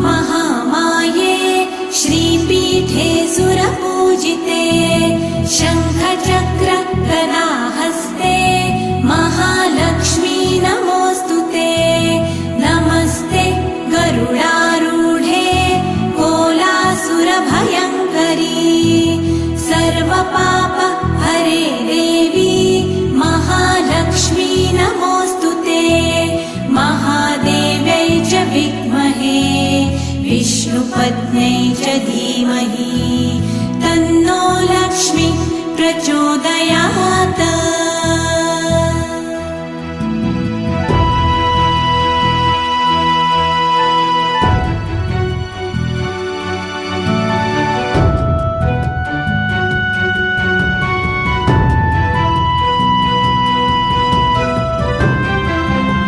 महामाये श्रीपीठे सुरपूजिते शङ्खचक्र गदाहस्ते महालक्ष्मी नमोऽस्तुते नमस्ते गरुडारूढे कोलासुरभयङ्करी सर्वपाप हरे देवी महालक्ष्मी नमोऽस्तुते महादेव्यै च विद्महे विष्णुपत्न्यै च धीमहि तन्नो लक्ष्मी प्रचोदयात्।